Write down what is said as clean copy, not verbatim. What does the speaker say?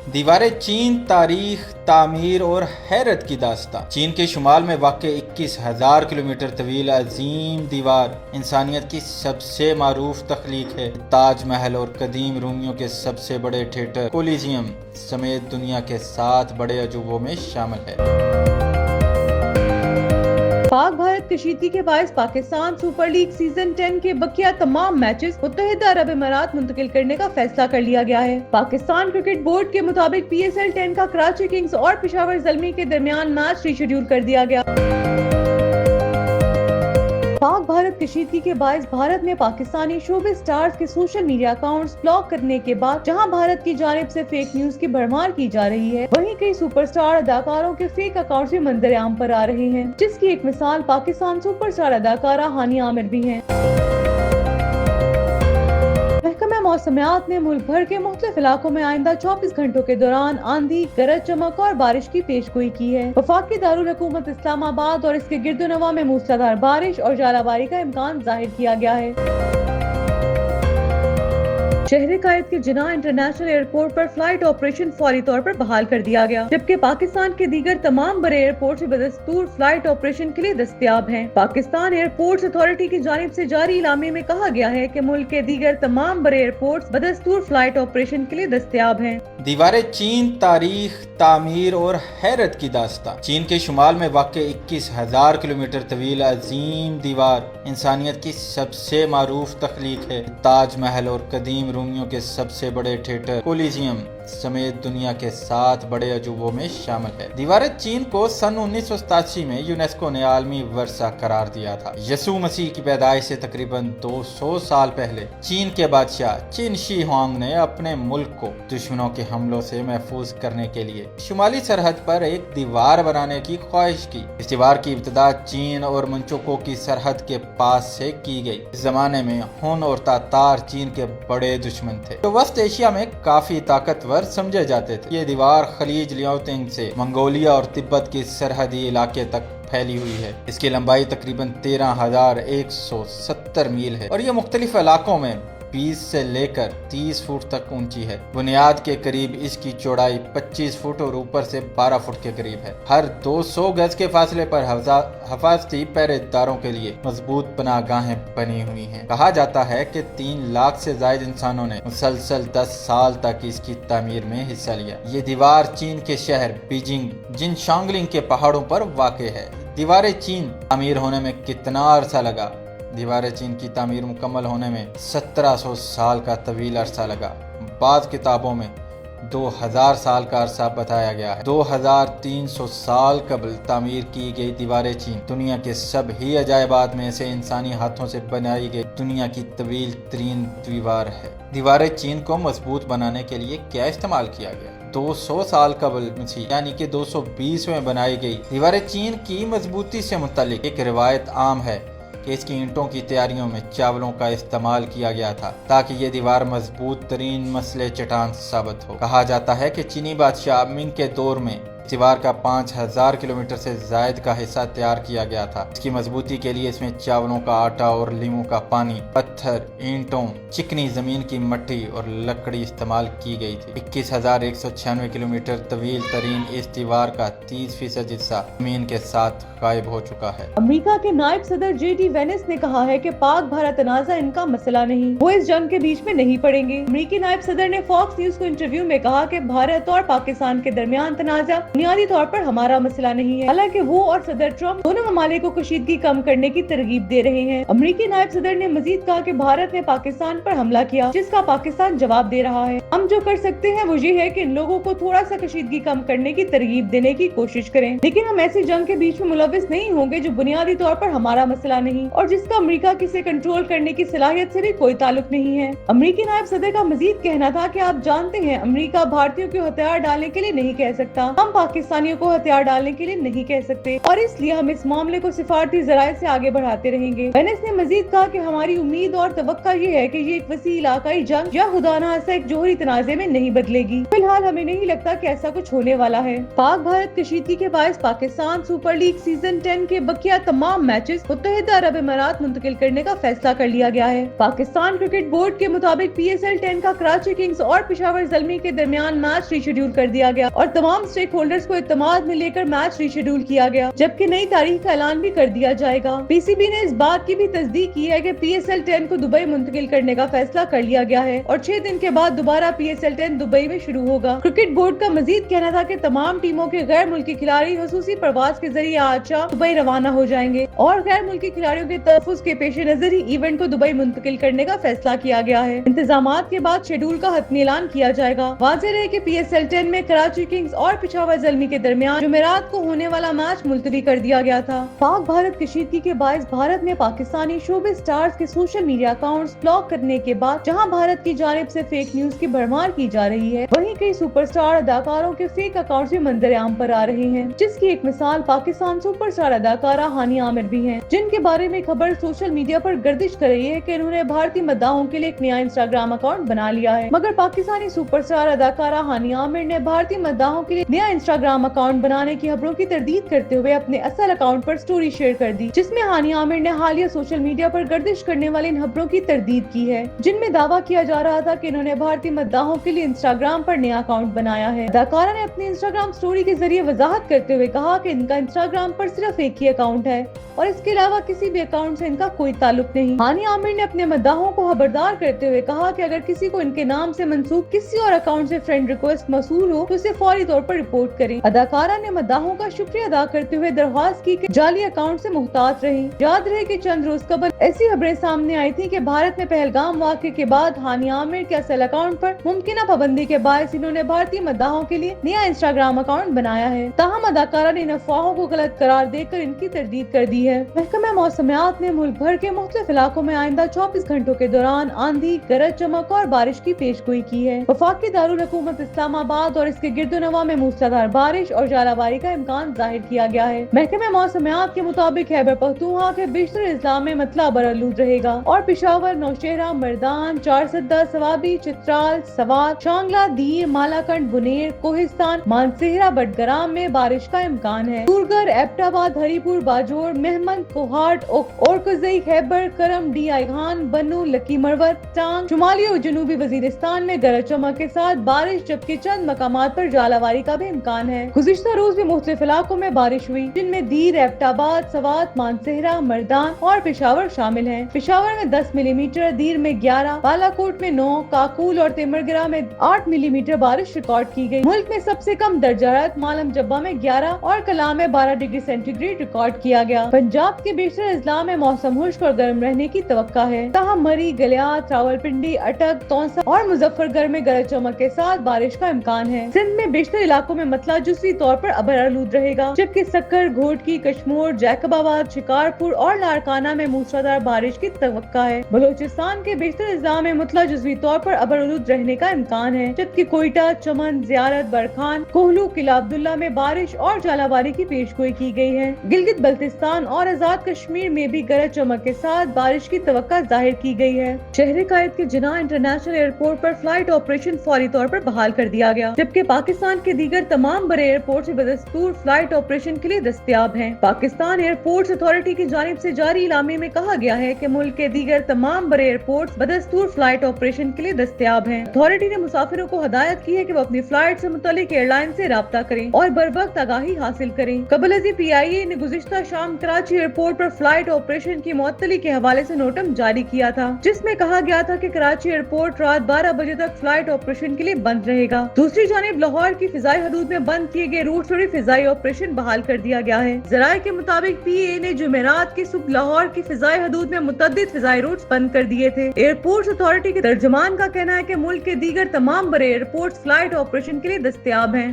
دیواریں چین، تاریخ، تعمیر اور حیرت کی داستان۔ چین کے شمال میں واقع 21,000 کلومیٹر طویل عظیم دیوار انسانیت کی سب سے معروف تخلیق ہے۔ تاج محل اور قدیم رومیوں کے سب سے بڑے تھیٹر کولیزیم سمیت دنیا کے 7 بڑے عجوبوں میں شامل ہے۔ پاک بھارت کشیدگی کے باعث پاکستان سپر لیگ سیزن 10 کے بقیہ تمام میچز متحدہ عرب امارات منتقل کرنے کا فیصلہ کر لیا گیا ہے۔ پاکستان کرکٹ بورڈ کے مطابق PSL 10 کا کراچی کنگز اور پشاور زلمی کے درمیان میچ ری شیڈول کر دیا گیا۔ پاک بھارت کشیدگی کے باعث بھارت میں پاکستانی شوبز اسٹارز کے سوشل میڈیا اکاؤنٹس بلاک کرنے کے بعد جہاں بھارت کی جانب سے فیک نیوز کی بھرمار کی جا رہی ہے، وہیں کئی سپر اسٹار اداکاروں کے فیک اکاؤنٹس بھی منظر عام پر آ رہے ہیں، جس کی ایک مثال پاکستان سپر اسٹار اداکارہ ہانیہ عامر بھی ہیں۔ محکمہ موسمیات نے ملک بھر کے مختلف علاقوں میں آئندہ 24 گھنٹوں کے دوران آندھی، گرج چمک اور بارش کی پیش گوئی کی ہے۔ وفاقی دارالحکومت اسلام آباد اور اس کے گرد و نواح میں موسلادھار بارش اور ژالہ باری کا امکان ظاہر کیا گیا ہے۔ شہر قائد کے جناح انٹرنیشنل ایئرپورٹ پر فلائٹ آپریشن فوری طور پر بحال کر دیا گیا، جبکہ پاکستان کے دیگر تمام بڑے ایئرپورٹ سے بدستور فلائٹ آپریشن کے لیے دستیاب ہیں۔ پاکستان ایئرپورٹس اتھارٹی کی جانب سے جاری اعلامیے میں کہا گیا ہے کہ ملک کے دیگر تمام بڑے ایئرپورٹس بدستور فلائٹ آپریشن کے لیے دستیاب ہیں۔ دیواریں چین، تاریخ، تعمیر اور حیرت کی داستان۔ چین کے شمال میں واقع 21,000 کلومیٹر طویل عظیم دیوار انسانیت کی سب سے معروف تخلیق ہے۔ تاج محل اور قدیم رومیوں کے سب سے بڑے تھیٹر کولیزیم سمیت دنیا کے 7 بڑے عجوبوں میں شامل ہے۔ دیواریں چین کو سن 1987 میں یونیسکو نے عالمی ورثہ قرار دیا تھا۔ یسوع مسیح کی پیدائش سے تقریباً 200 سال پہلے چین کے بادشاہ چین شی ہونگ نے اپنے ملک کو دشمنوں کے حملوں سے محفوظ کرنے کے لیے شمالی سرحد پر ایک دیوار بنانے کی خواہش کی۔ اس دیوار کی ابتدا چین اور منچوکو کی سرحد کے پاس سے کی گئی۔ اس زمانے میں ہن اور تاتار چین کے بڑے دشمن تھے جو وسط ایشیا میں کافی طاقتور سمجھے جاتے تھے۔ یہ دیوار خلیج لیاوتنگ سے منگولیا اور تبت کی سرحدی علاقے تک پھیلی ہوئی ہے۔ اس کی لمبائی تقریباً 13,170 میل ہے اور یہ مختلف علاقوں میں 20 سے لے کر 30 فٹ تک اونچی ہے۔ بنیاد کے قریب اس کی چوڑائی 25 فٹ اور اوپر سے 12 فٹ کے قریب ہے۔ ہر 200 گز کے فاصلے پر حفاظتی پہرے داروں کے لیے مضبوط پناہ گاہیں بنی ہوئی ہیں۔ کہا جاتا ہے کہ 3 لاکھ سے زائد انسانوں نے مسلسل 10 سال تک اس کی تعمیر میں حصہ لیا۔ یہ دیوار چین کے شہر بیجنگ جن شانگلنگ کے پہاڑوں پر واقع ہے۔ دیواریں چین تعمیر ہونے میں کتنا عرصہ لگا؟ دیواریں چین کی تعمیر مکمل ہونے میں 1700 سال کا طویل عرصہ لگا۔ بعض کتابوں میں 2000 سال کا عرصہ بتایا گیا ہے۔ 2300 سال قبل تعمیر کی گئی دیواریں چین دنیا کے سب ہی عجائبات میں سے انسانی ہاتھوں سے بنائی گئی دنیا کی طویل ترین دیوار ہے۔ دیواریں چین کو مضبوط بنانے کے لیے کیا استعمال کیا گیا؟ 200 سال قبل مسیح یعنی کہ 220 میں بنائی گئی دیواریں چین کی مضبوطی سے متعلق ایک روایت عام ہے کہ اس کی اینٹوں کی تیاریوں میں چاولوں کا استعمال کیا گیا تھا تاکہ یہ دیوار مضبوط ترین مسلح چٹان ثابت ہو۔ کہا جاتا ہے کہ چینی بادشاہ منگ کے دور میں اس دیوار کا 5000 کلومیٹر سے زائد کا حصہ تیار کیا گیا تھا۔ اس کی مضبوطی کے لیے اس میں چاولوں کا آٹا اور لیموں کا پانی، پتھر، اینٹوں، چکنی زمین کی مٹی اور لکڑی استعمال کی گئی تھی۔ 21,196 کلومیٹر طویل ترین اس دیوار کا 30% حصہ زمین کے ساتھ غائب ہو چکا ہے۔ امریکہ کے نائب صدر JD وینس نے کہا ہے کہ پاک بھارت تنازع ان کا مسئلہ نہیں، وہ اس جنگ کے بیچ میں نہیں پڑیں گے۔ امریکی نائب صدر نے فاکس نیوز کو انٹرویو میں کہا کہ بھارت اور پاکستان کے درمیان تنازع بنیادی طور پر ہمارا مسئلہ نہیں ہے، حالانکہ وہ اور صدر ٹرمپ دونوں ممالک کو کشیدگی کم کرنے کی ترغیب دے رہے ہیں۔ امریکی نائب صدر نے مزید کہا کہ بھارت نے پاکستان پر حملہ کیا جس کا پاکستان جواب دے رہا ہے۔ ہم جو کر سکتے ہیں وہ یہ ہے کہ ان لوگوں کو تھوڑا سا کشیدگی کم کرنے کی ترغیب دینے کی کوشش کریں، لیکن ہم ایسی جنگ کے بیچ میں ملوث نہیں ہوں گے جو بنیادی طور پر ہمارا مسئلہ نہیں اور جس کا امریکہ کسے کنٹرول کرنے کی صلاحیت سے بھی کوئی تعلق نہیں ہے۔ امریکی نائب صدر کا مزید کہنا تھا کہ آپ جانتے ہیں امریکہ بھارتیوں کو ہتھیار ڈالنے کے لیے نہیں کہہ سکتا، ہم پاکستانیوں کو ہتھیار ڈالنے کے لیے نہیں کہہ سکتے اور اس لیے ہم اس معاملے کو سفارتی ذرائع سے آگے بڑھاتے رہیں گے۔ وینس نے مزید کہا کہ ہماری امید اور توقع یہ ہے کہ یہ ایک وسیع علاقائی جنگ یا خدا نہ خواستہ ایک جوہری تنازع میں نہیں بدلے گی۔ فی الحال ہمیں نہیں لگتا کہ ایسا کچھ ہونے والا ہے۔ پاک بھارت کشیدگی کے باعث پاکستان سپر لیگ سیزن 10 کے بقیہ تمام میچز متحدہ عرب امارات منتقل کرنے کا فیصلہ کر لیا گیا ہے۔ پاکستان کرکٹ بورڈ کے مطابق PSL 10 کا کراچی کنگز اور پشاور زلمی کے درمیان میچ ری شیڈول کر دیا گیا اور تمام اسٹیک ہولڈرز کو اعتماد میں لے کر میچ ری شیڈول کیا گیا، جبکہ نئی تاریخ کا اعلان بھی کر دیا جائے گا۔ PCB نے اس بات کی بھی تصدیق کی ہے کہ PSL 10 کو دبئی منتقل کرنے کا فیصلہ کر لیا گیا ہے اور 6 دن کے بعد دوبارہ PSL 10 دبئی میں شروع ہوگا۔ کرکٹ بورڈ کا مزید کہنا تھا کہ تمام ٹیموں کے غیر ملکی کھلاڑی خصوصی پرواز کے ذریعے آج شام دبئی روانہ ہو جائیں گے اور غیر ملکی کھلاڑیوں کے تحفظ کے پیش نظر ہی ایونٹ کو دبئی منتقل کرنے کا فیصلہ کیا گیا ہے۔ انتظامات کے بعد شیڈول کا حتمی اعلان کیا جائے گا۔ واضح رہے کہ PSL 10 میں کراچی کنگز اور پشاور زلمی کے درمیان جمعرات کو ہونے والا میچ ملتوی کر دیا گیا تھا۔ پاک بھارت کشیدگی کے باعث بھارت میں پاکستانی شوبے سٹارز کے سوشل میڈیا اکاؤنٹس بلاک کرنے کے بعد جہاں بھارت کی جانب سے فیک نیوز کی بھرمار کی جا رہی ہے، وہیں کئی سپر سٹار اداکاروں کے فیک اکاؤنٹس بھی منظر عام پر آ رہے ہیں، جس کی ایک مثال پاکستان سپر سٹار اداکارہ ہانی عامر بھی ہیں، جن کے بارے میں خبر سوشل میڈیا پر گردش کر رہی ہے کہ انہوں نے بھارتی مداحوں کے لیے ایک نیا انسٹاگرام اکاؤنٹ بنا لیا ہے، مگر پاکستانی سپر سٹار اداکارہ ہانی عامر نے بھارتی مداحوں کے لیے نیا انسٹاگرام اکاؤنٹ بنانے کی خبروں کی تردید کرتے ہوئے اپنے اصل اکاؤنٹ پر سٹوری شیئر کر دی، جس میں ہانی عامر نے حالیہ سوشل میڈیا پر گردش کرنے والی ان خبروں کی تردید کی ہے، جن میں دعویٰ کیا جا رہا تھا کہ انہوں نے بھارتی مداحوں کے لیے انسٹاگرام پر نیا اکاؤنٹ بنایا ہے۔ اداکارہ نے اپنی انسٹاگرام سٹوری کے ذریعے وضاحت کرتے ہوئے کہا کہ ان کا انسٹاگرام پر صرف ایک ہی اکاؤنٹ ہے اور اس کے علاوہ کسی بھی اکاؤنٹ سے ان کا کوئی تعلق نہیں۔ ہانی عامر نے اپنے مداحوں کو خبردار کرتے ہوئے کہا کہ اگر کسی کو ان کے نام سے منسوب کسی اور اکاؤنٹ سے فرینڈ ریکویسٹ موصول ہو تو اسے فوری طور پر رپورٹ کریں۔ اداکارہ نے مداحوں کا شکریہ ادا کرتے ہوئے درخواست کی کہ جعلی اکاؤنٹ سے محتاط رہیں۔ یاد رہے کہ چند روز قبل ایسی خبریں سامنے آئی تھیں کہ بھارت میں پہلگام واقعے کے بعد ہانی عامر کے اصل اکاؤنٹ پر ممکنہ پابندی کے باعث انہوں نے بھارتی مداحوں کے لیے نیا انسٹاگرام اکاؤنٹ بنایا ہے، تاہم اداکارہ نے ان افواہوں کو غلط قرار دے کر ان کی تردید کر دی ہے۔ محکمہ موسمیات نے ملک بھر کے مختلف علاقوں میں آئندہ 24 گھنٹوں کے دوران آندھی، گرج چمک اور بارش کی پیش گوئی کی ہے۔ وفاقی دارالحکومت اسلام آباد اور اس کے گرد و نواح میں موسلادھار بارش اور ژالہ باری کا امکان ظاہر کیا گیا ہے۔ محکمہ موسمیات کے مطابق خیبر پختونخوا کے بیشتر اضلاع میں مطلع برآلود رہے گا اور پشاور، نوشہرہ، مردان، چارسدہ، سوابی، چترال، سوات، شانگلہ، دیر، مالاکنڈ، بنیر، کوہستان، مانسہرہ، بٹگرام میں بارش کا امکان ہے۔ سورگر، ایبٹ آباد، ہری پور، باجوڑ، مہمند، کوہاٹ، اورکزئی، خیبر، کرم، ڈی آئی خان، بنو، لکی مروت، ٹانگ، شمالی اور جنوبی وزیرستان میں گرج چمک کے ساتھ بارش، جبکہ چند مقامات پر ژالہ باری کا بھی امکان ہے۔ گزشتہ روز بھی مختلف علاقوں میں بارش ہوئی، جن میں دیر، ایبٹ آباد، سوات، مانسہرہ، مردان اور پشاور شامل ہیں۔ پشاور میں 10 ملی میٹر، دیر میں 11، بالاکوٹ میں 9، کاکول اور تیمرگرہ میں 8 ملی میٹر بارش ریکارڈ کی گئی۔ ملک میں سب سے کم درجہ حرارت مالم جبہ میں 11 اور کلام میں 12 ڈگری سینٹی گریڈ ریکارڈ کیا گیا۔ پنجاب کے بیشتر اضلاع میں موسم خشک اور گرم رہنے کی توقع ہے، تاہم مری، گلیات، راولپنڈی، اٹک، تونسا اور مظفر گڑھ میں گرج چمک کے ساتھ بارش کا امکان ہے۔ سندھ میں بیشتر علاقوں میں مطلع جزوی طور پر ابر آلود رہے گا، جبکہ سکر، گھوٹکی، کشمور، جیکب آباد، شکارپور اور لاڑکانہ میں موسلادھار بارش کی توقع ہے۔ بلوچستان کے بیشتر اضلاع میں مطلع جزوی طور پر ابر آلود رہنے کا امکان ہے، جبکہ کوئٹہ، چمن، زیارت، برکھان، کوہلو، قلعہ عبداللہ میں بارش اور ژالہ باری کی پیش گوئی کی گئی ہے۔ گلگت بلتستان اور آزاد کشمیر میں بھی گرج چمک کے ساتھ بارش کی توقع ظاہر کی گئی ہے۔ شہر قائد کے جناح انٹرنیشنل ایئرپورٹ پر فلائٹ آپریشن فوری طور پر بحال کر دیا گیا، جبکہ پاکستان کے دیگر تمام بڑے ایئرپورٹ بدستور فلائٹ آپریشن کے لیے دستیاب ہیں۔ پاکستان ایئرپورٹس اتھارٹی کی جانب سے جاری اعلامیے میں کہا گیا ہے کہ ملک کے دیگر تمام بڑے ایئرپورٹس بدستور فلائٹ آپریشن کے لیے دستیاب ہیں۔ اتھارٹی نے مسافروں کو ہدایت کی ہے کہ وہ اپنی فلائٹ سے متعلق ایئر لائن سے رابطہ کریں اور بروقت آگاہی حاصل کریں۔ قبل ازیں PIA نے گزشتہ شام کراچی ایئرپورٹ پر فلائٹ آپریشن کی معطلی کے حوالے سے نوٹم جاری کیا تھا، جس میں کہا گیا تھا کہ کراچی ایئرپورٹ رات 12 بجے تک فلائٹ آپریشن کے لیے بند رہے گا۔ دوسری جانب لاہور کی فضائی حدود میں بند کیے گئے روٹ پر بھی فضائی آپریشن بحال کر دیا گیا ہے۔ ذرائع کے مطابق PIA نے جمعرات کی صبح لاہور کی فضائی حدود میں متعدد فضائی روٹس بند کر دیے تھے۔ ایئرپورٹس اتھارٹی کے ترجمان کا کہنا ہے کہ ملک کے دیگر تمام بڑے ایئرپورٹس فلائٹ آپریشن کے لیے دستیاب ہیں۔